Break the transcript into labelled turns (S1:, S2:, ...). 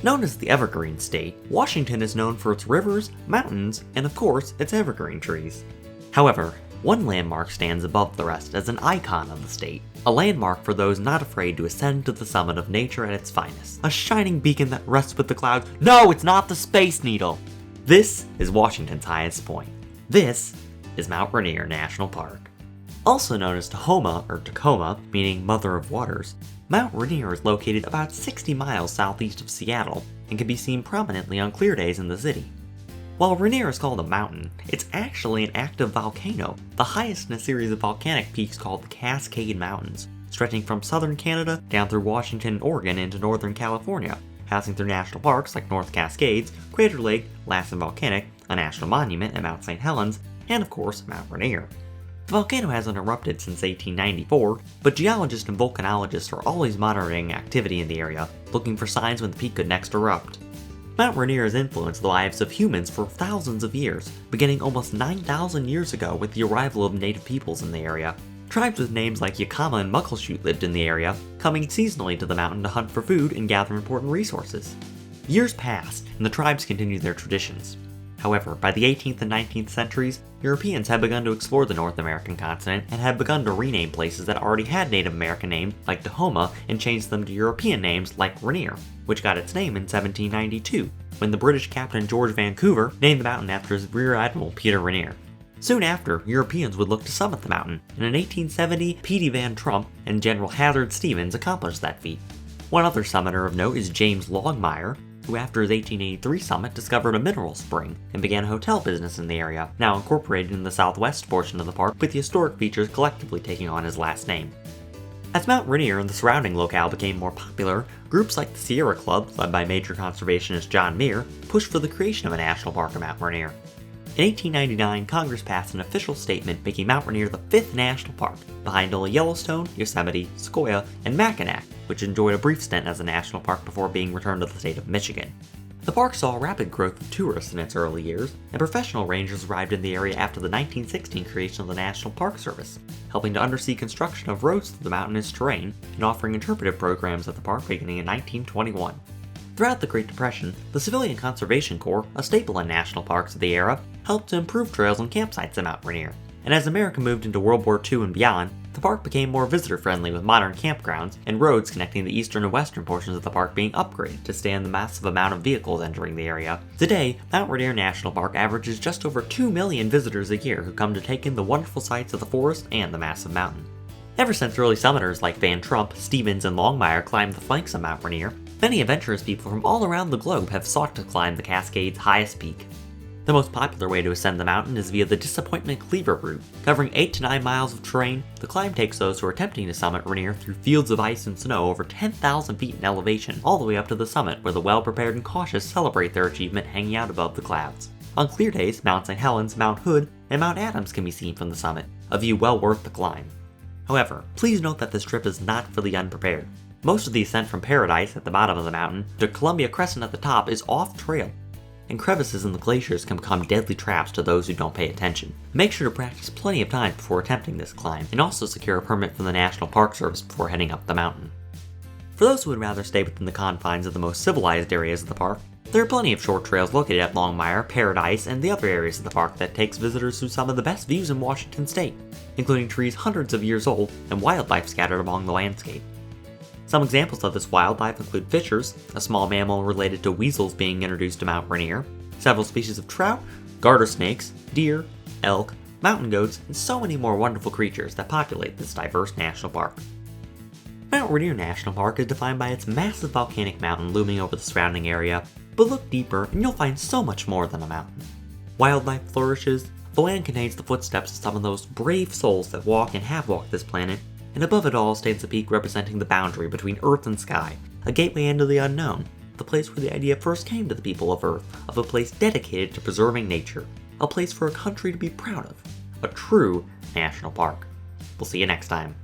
S1: Known as the Evergreen State, Washington is known for its rivers, mountains, and of course, its evergreen trees. However, one landmark stands above the rest as an icon of the state, a landmark for those not afraid to ascend to the summit of nature at its finest, a shining beacon that rests with the clouds. No, it's not the Space Needle! This is Washington's highest point. This is Mount Rainier National Park. Also known as Tahoma or Tacoma, meaning Mother of Waters, Mount Rainier is located about 60 miles southeast of Seattle and can be seen prominently on clear days in the city. While Rainier is called a mountain, it's actually an active volcano, the highest in a series of volcanic peaks called the Cascade Mountains, stretching from southern Canada down through Washington and Oregon into northern California, passing through national parks like North Cascades, Crater Lake, Lassen Volcanic, a national monument at Mount St. Helens, and of course Mount Rainier. The volcano hasn't erupted since 1894, but geologists and volcanologists are always monitoring activity in the area, looking for signs when the peak could next erupt. Mount Rainier has influenced the lives of humans for thousands of years, beginning almost 9,000 years ago with the arrival of native peoples in the area. Tribes with names like Yakama and Muckleshoot lived in the area, coming seasonally to the mountain to hunt for food and gather important resources. Years passed, and the tribes continued their traditions. However, by the 18th and 19th centuries, Europeans had begun to explore the North American continent and had begun to rename places that already had Native American names like Tahoma and change them to European names like Rainier, which got its name in 1792, when the British captain George Vancouver named the mountain after his Rear Admiral Peter Rainier. Soon after, Europeans would look to summit the mountain, and in 1870, Petey Van Trump and General Hazard Stevens accomplished that feat. One other summiter of note is James Longmire, who after his 1883 summit discovered a mineral spring and began a hotel business in the area, now incorporated in the southwest portion of the park with the historic features collectively taking on his last name. As Mount Rainier and the surrounding locale became more popular, groups like the Sierra Club, led by major conservationist John Muir, pushed for the creation of a national park in Mount Rainier. In 1899, Congress passed an official statement making Mount Rainier the 5th national park, behind only Yellowstone, Yosemite, Sequoia, and Mackinac, which enjoyed a brief stint as a national park before being returned to the state of Michigan. The park saw rapid growth of tourists in its early years, and professional rangers arrived in the area after the 1916 creation of the National Park Service, helping to undersee construction of roads through the mountainous terrain and offering interpretive programs at the park beginning in 1921. Throughout the Great Depression, the Civilian Conservation Corps, a staple in national parks of the era, helped to improve trails and campsites at Mount Rainier, and as America moved into World War II and beyond, the park became more visitor-friendly with modern campgrounds and roads connecting the eastern and western portions of the park being upgraded to stand the massive amount of vehicles entering the area. Today, Mount Rainier National Park averages just over 2 million visitors a year who come to take in the wonderful sights of the forest and the massive mountain. Ever since early summiters like Van Trump, Stevens, and Longmire climbed the flanks of Mount Rainier, many adventurous people from all around the globe have sought to climb the Cascade's highest peak. The most popular way to ascend the mountain is via the Disappointment Cleaver route. Covering 8 to 9 miles of terrain, the climb takes those who are attempting to summit Rainier through fields of ice and snow over 10,000 feet in elevation, all the way up to the summit where the well-prepared and cautious celebrate their achievement hanging out above the clouds. On clear days, Mount St. Helens, Mount Hood, and Mount Adams can be seen from the summit, a view well worth the climb. However, please note that this trip is not for the unprepared. Most of the ascent from Paradise at the bottom of the mountain to Columbia Crescent at the top is off-trail, and crevices in the glaciers can become deadly traps to those who don't pay attention. Make sure to practice plenty of time before attempting this climb, and also secure a permit from the National Park Service before heading up the mountain. For those who would rather stay within the confines of the most civilized areas of the park, there are plenty of short trails located at Longmire, Paradise, and the other areas of the park that takes visitors to some of the best views in Washington state, including trees hundreds of years old and wildlife scattered along the landscape. Some examples of this wildlife include fishers, a small mammal related to weasels being introduced to Mount Rainier, several species of trout, garter snakes, deer, elk, mountain goats, and so many more wonderful creatures that populate this diverse national park. Mount Rainier National Park is defined by its massive volcanic mountain looming over the surrounding area, but look deeper and you'll find so much more than a mountain. Wildlife flourishes, the land contains the footsteps of some of those brave souls that walk and have walked this planet, and above it all stands a peak representing the boundary between Earth and sky, a gateway into the unknown, the place where the idea first came to the people of Earth of a place dedicated to preserving nature, a place for a country to be proud of, a true national park. We'll see you next time.